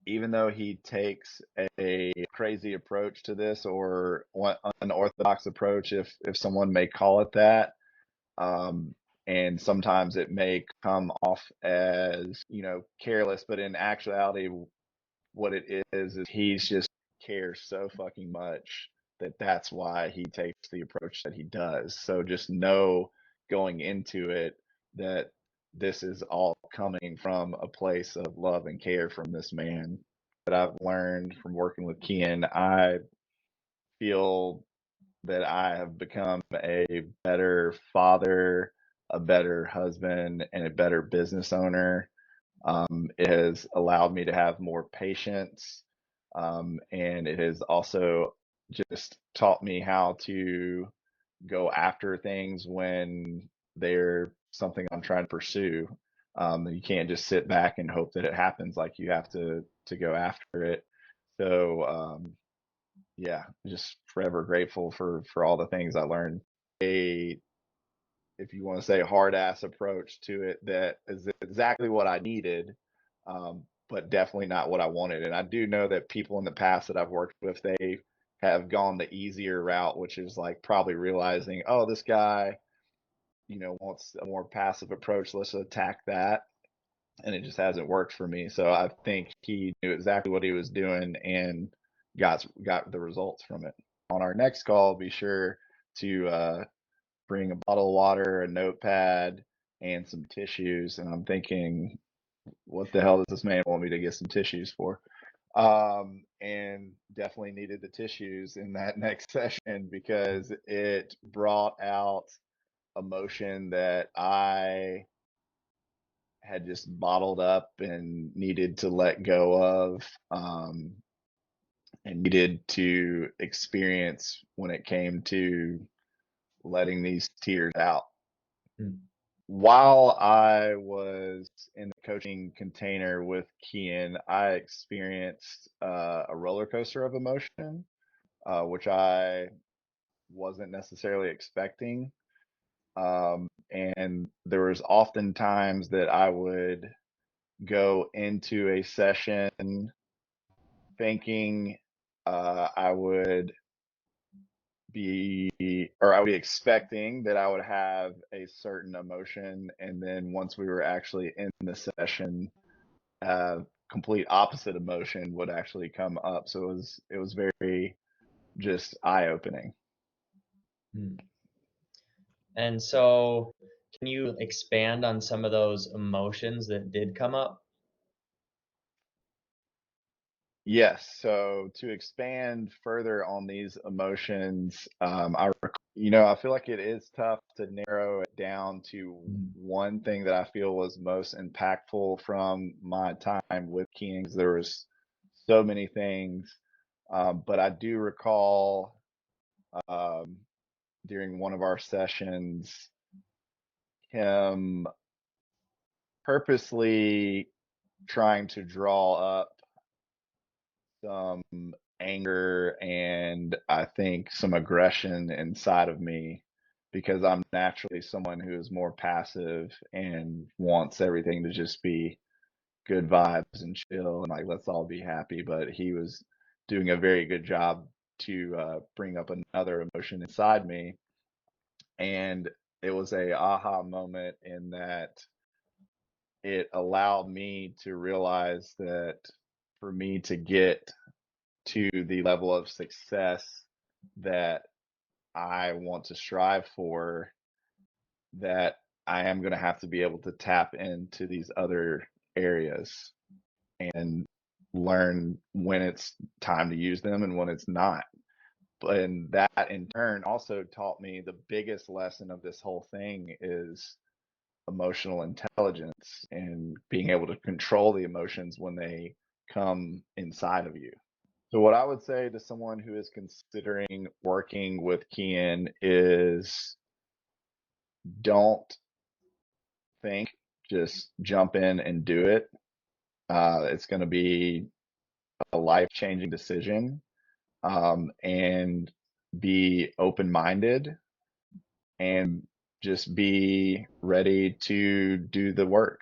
even though he takes a crazy approach to this, or one unorthodox approach, if someone may call it that, um, and sometimes it may come off as, careless, but in actuality, what it is he's just cares so fucking much that that's why he takes the approach that he does. So just know going into it that this is all coming from a place of love and care from this man that I've learned from working with Keyen. I feel that I have become a better father, a better husband, and a better business owner. It has allowed me to have more patience, and it has also just taught me how to go after things when they're something I'm trying to pursue. You can't just sit back and hope that it happens. Like you have to go after it. So yeah, just forever grateful for all the things I learned. A, if you want to say, hard ass approach to it that is exactly what I needed, but definitely not what I wanted. And I do know that people in the past that I've worked with, they have gone the easier route, which is like probably realizing, oh, this guy, wants a more passive approach. Let's attack that. And it just hasn't worked for me. So I think he knew exactly what he was doing and got the results from it. On our next call, be sure to bring a bottle of water, a notepad, and some tissues. And I'm thinking, what the hell does this man want me to get some tissues for? And definitely needed the tissues in that next session because it brought out emotion that I had just bottled up and needed to let go of, and needed to experience when it came to letting these tears out. Mm. While I was in the coaching container with Keyen, I experienced a roller coaster of emotion, which I wasn't necessarily expecting. And there was often times that I would go into a session thinking I would I would be expecting that I would have a certain emotion, and then once we were actually in the session, complete opposite emotion would actually come up. So it was very just eye opening. Mm. And so, can you expand on some of those emotions that did come up? Yes. So to expand further on these emotions, I feel like it is tough to narrow it down to Mm. one thing that I feel was most impactful from my time with Kings. There was so many things, but I do recall um, during one of our sessions him purposely trying to draw up some anger and I think some aggression inside of me because I'm naturally someone who is more passive and wants everything to just be good vibes and chill and like let's all be happy. But he was doing a very good job to bring up another emotion inside me, and it was a aha moment in that it allowed me to realize that for me to get to the level of success that I want to strive for, that I am going to have to be able to tap into these other areas and learn when it's time to use them and when it's not. But and that in turn also taught me the biggest lesson of this whole thing is emotional intelligence and being able to control the emotions when they come inside of you. So what I would say to someone who is considering working with Keyen is don't think, just jump in and do it. It's going to be a life-changing decision, and be open-minded and just be ready to do the work.